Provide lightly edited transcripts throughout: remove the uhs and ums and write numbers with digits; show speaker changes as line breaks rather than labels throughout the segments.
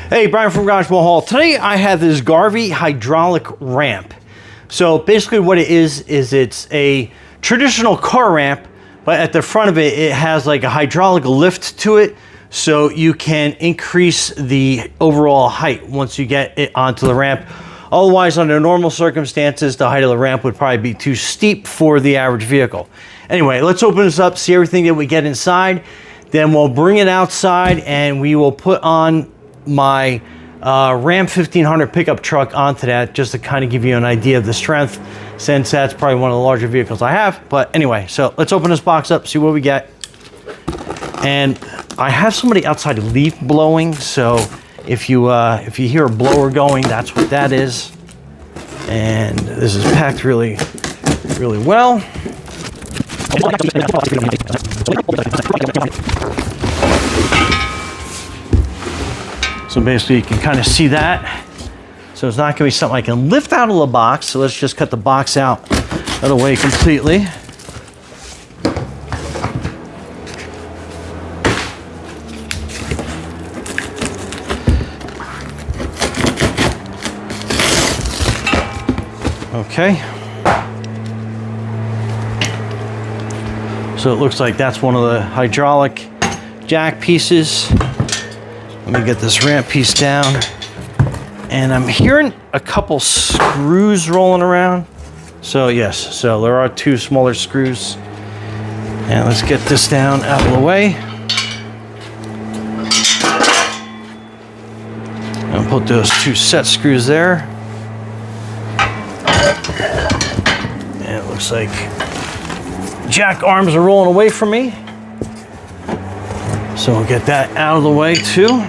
Hey, Brian from Garage Hall. Today I have this Garvey hydraulic ramp. So basically what it is it's a traditional car ramp, but at the front of it, it has like a hydraulic lift to it. So you can increase the overall height once you get it onto the ramp. Otherwise, under normal circumstances, the height of the ramp would probably be too steep for the average vehicle. Anyway, let's open this up, see everything that we get inside. Then we'll bring it outside and we will put on my Ram 1500 pickup truck onto that, just to kind of give you an idea of the strength, since that's probably one of the larger vehicles I have. But anyway, so let's open this box up, see what we get. And I have somebody outside leaf blowing, so if you hear a blower going, that's what that is. And this is packed really, really well. So basically you can kind of see that. So it's not going to be something I can lift out of the box. So let's just cut the box out of the way completely. Okay. So it looks like that's one of the hydraulic jack pieces. Let me get this ramp piece down. And I'm hearing a couple screws rolling around. So yes, so there are two smaller screws. And let's get this down out of the way. And put those two set screws there. And it looks like jack arms are rolling away from me. So we'll get that out of the way too.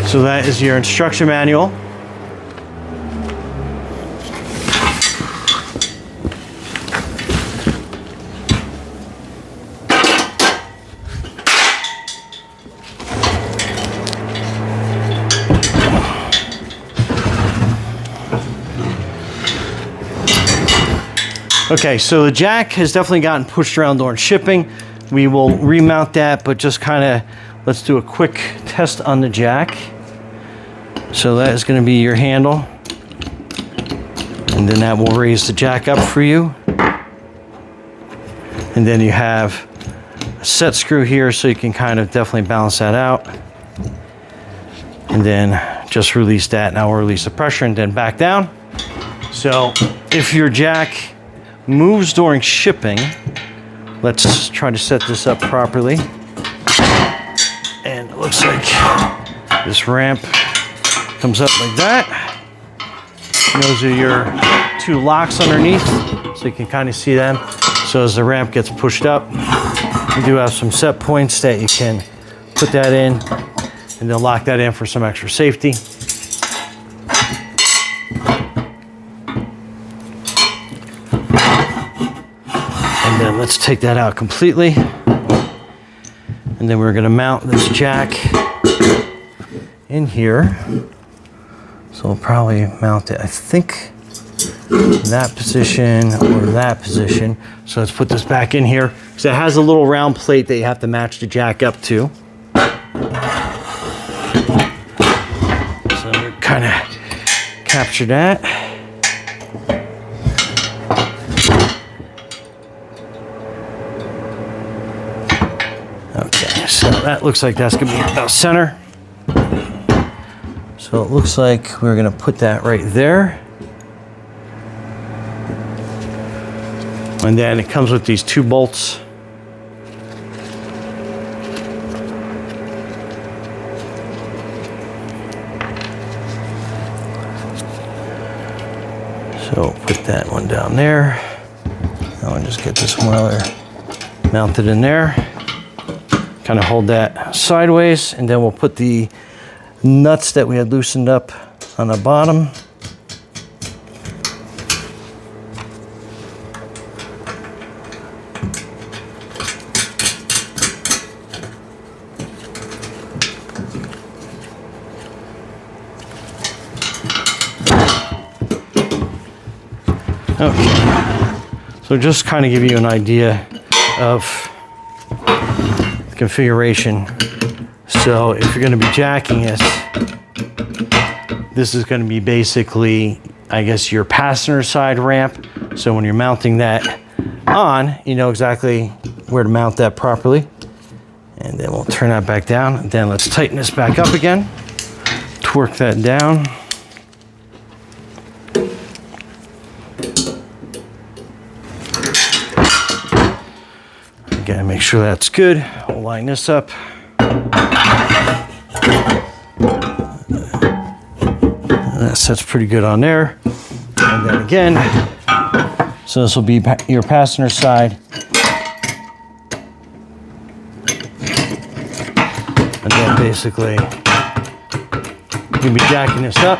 So that is your instruction manual. Okay, so the jack has definitely gotten pushed around during shipping. We will remount that, but just kind of, let's do a quick test on the jack. So that is going to be your handle. And then that will raise the jack up for you. And then you have a set screw here, so you can kind of definitely balance that out. And then just release that. Now we'll release the pressure and then back down. So if your jack moves during shipping, let's try to set this up properly. And it looks like this ramp comes up like that. And those are your two locks underneath, so you can kind of see them. So as the ramp gets pushed up, you do have some set points that you can put that in and then lock that in for some extra safety. And then let's take that out completely. And then we're going to mount this jack in here. So we'll probably mount it, I think, that position or that position. So let's put this back in here, because it has a little round plate that you have to match the jack up to. So we kind of capture that. Okay, so that looks like that's gonna be about center. So it looks like we're gonna put that right there. And then it comes with these two bolts. So put that one down there. Now I'll just get this one mounted in there. Kind of hold that sideways, and then we'll put the nuts that we had loosened up on the bottom. Okay. So just kind of give you an idea of the configuration. So if you're going to be jacking this is going to be basically, I guess, your passenger side ramp. So when you're mounting that on, you know exactly where to mount that properly. And then we'll turn that back down. And then let's tighten this back up again. Torque that down. Again, make sure that's good. We'll line this up. That sets pretty good on there. And then again, so this will be your passenger side. And then basically, you'll be jacking this up.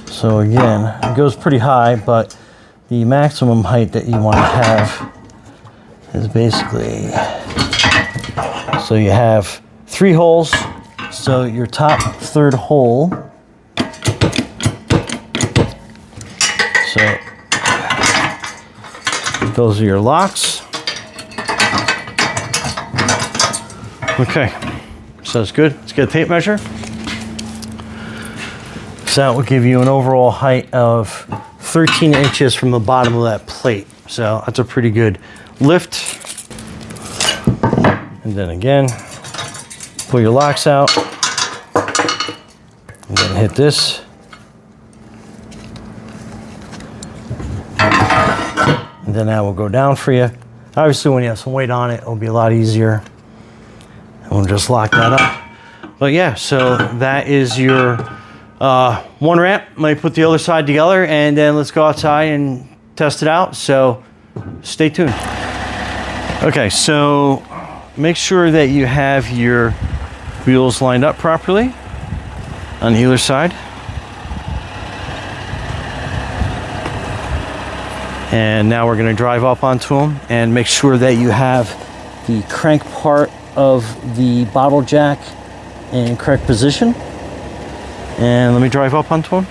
So again, it goes pretty high, but the maximum height that you want to have is basically, so you have 3 holes. So your top third hole, so those are your locks. Okay, so that's good. Let's get a tape measure. So that will give you an overall height of 13 inches from the bottom of that plate. So that's a pretty good lift. And then again, pull your locks out. And then hit this. And then that will go down for you. Obviously, when you have some weight on it, it'll be a lot easier. And we'll just lock that up. But yeah, so that is your one ramp. Might put the other side together, and then let's go outside and test it out. So stay tuned. Okay, so make sure that you have your wheels lined up properly on either side. And now we're going to drive up onto them and make sure that you have the crank part of the bottle jack in correct position. And let me drive up onto them.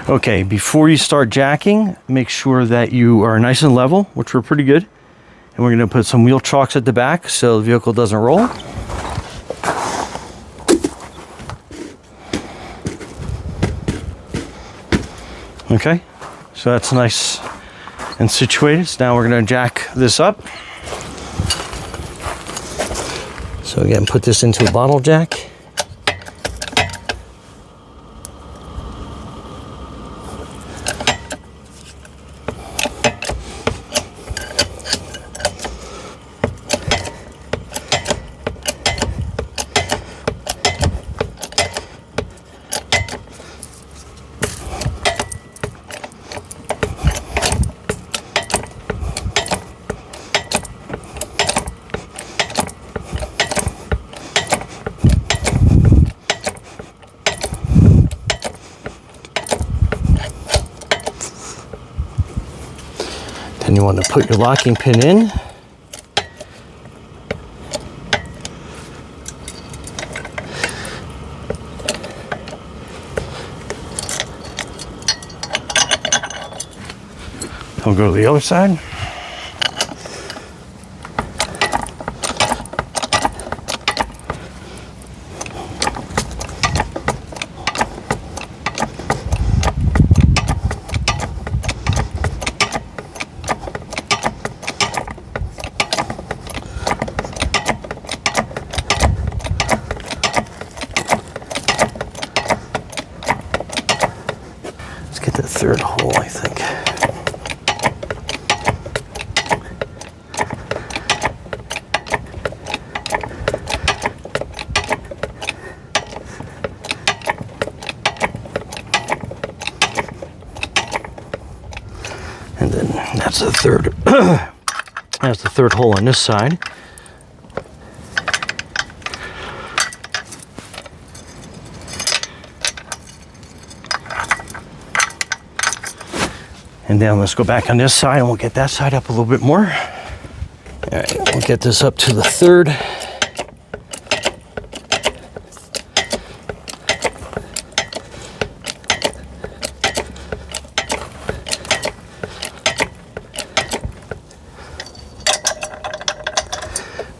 Okay, before you start jacking, make sure that you are nice and level, which we're pretty good. And we're going to put some wheel chocks at the back so the vehicle doesn't roll. Okay, so that's nice and situated. So now we're going to jack this up. So again, put this into a bottle jack. Then you want to put your locking pin in. We'll go to the other side. Let's get the third hole, I think. And then that's the third. That's the third hole on this side. And then let's go back on this side and we'll get that side up a little bit more. All right, we'll get this up to the third.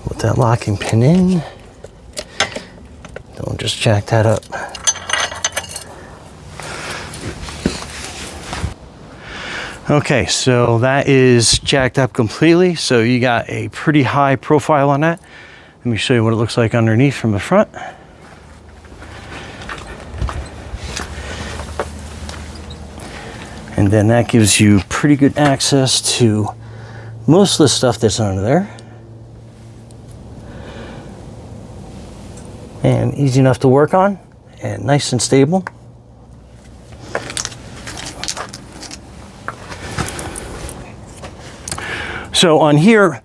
Put that locking pin in. Don't just jack that up. Okay, so that is jacked up completely. So you got a pretty high profile on that. Let me show you what it looks like underneath from the front. And then that gives you pretty good access to most of the stuff that's under there. And easy enough to work on and nice and stable. So on here,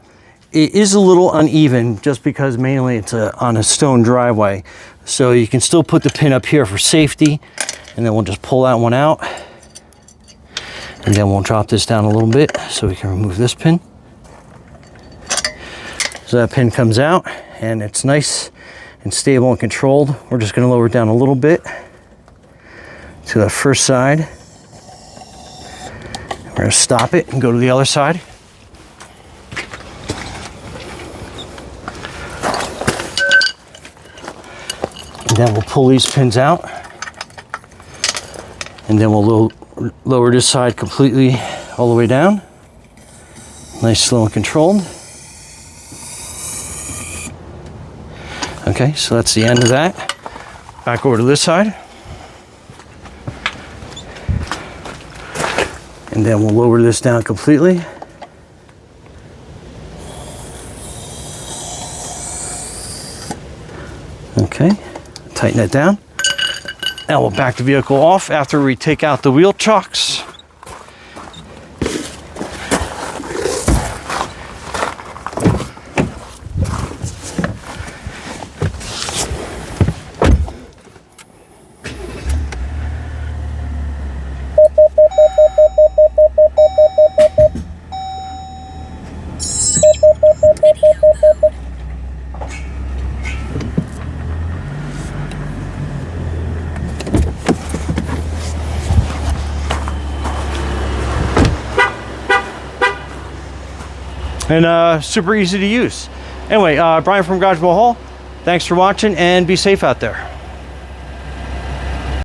it is a little uneven just because mainly it's on a stone driveway. So you can still put the pin up here for safety, and then we'll just pull that one out. And then we'll drop this down a little bit so we can remove this pin. So that pin comes out and it's nice and stable and controlled. We're just going to lower it down a little bit to the first side. We're going to stop it and go to the other side. And then we'll pull these pins out. And then we'll lower this side completely all the way down. Nice, slow, and controlled. Okay, so that's the end of that. Back over to this side. And then we'll lower this down completely. Okay, tighten that down. Now we'll back the vehicle off after we take out the wheel chocks. And super easy to use. Anyway, Brian from Garage Hall, thanks for watching and be safe out there.